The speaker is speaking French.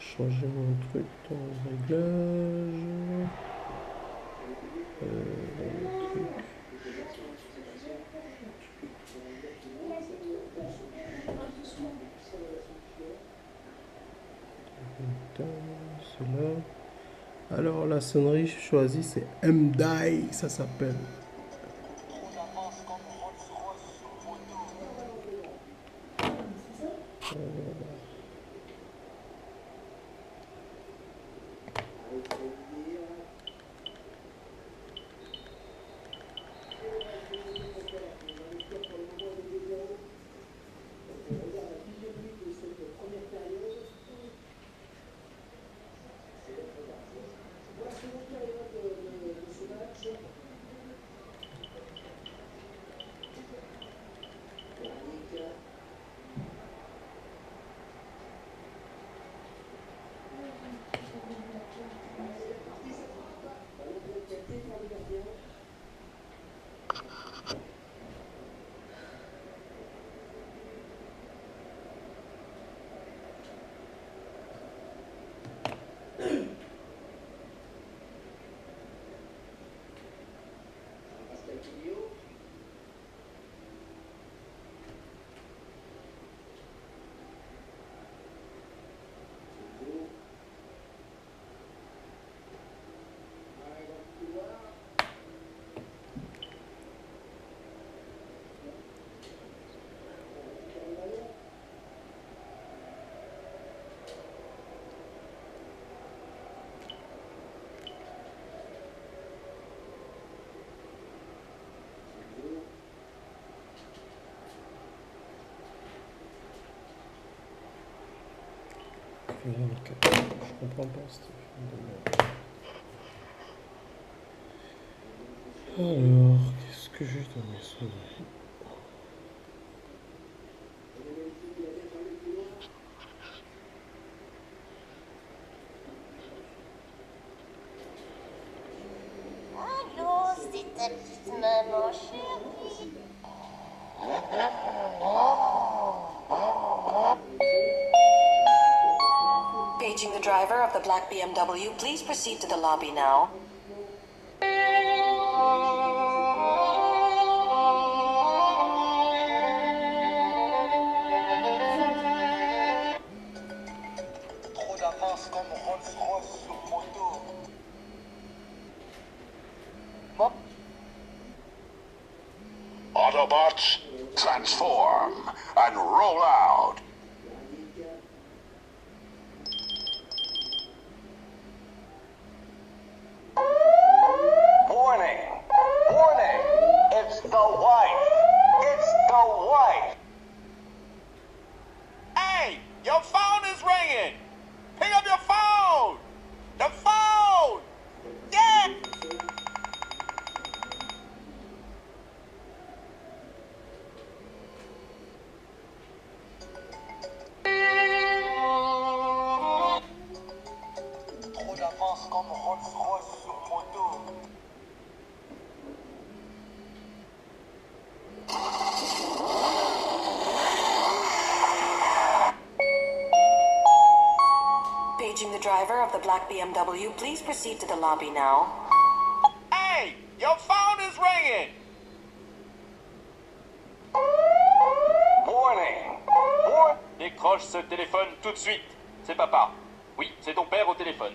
Changer mon truc dans les réglages. Truc. C'est là. Alors la sonnerie choisie c'est M-Die, ça s'appelle. Je comprends pas ce truc de merde. Alors, qu'est-ce que j'ai dans mes sonneries? Allô, c'est ta petite maman chérie. Paging the driver of the black BMW, please proceed to the lobby now. Trop d'avance comme Rolls-Royce sur moto. Bon. Autobots, transform and roll out. Warning! Warning! It's the wife! It's the wife! Hey! Your phone is ringing! Pick up your phone! The phone! Yeah! Trop d'avance comme Rolls-Royce sur moto. Paging the driver of the black BMW, please proceed to the lobby now. Hey! Your phone is ringing! Warning! Décroche ce téléphone tout de suite. C'est papa. Oui, c'est ton père au téléphone.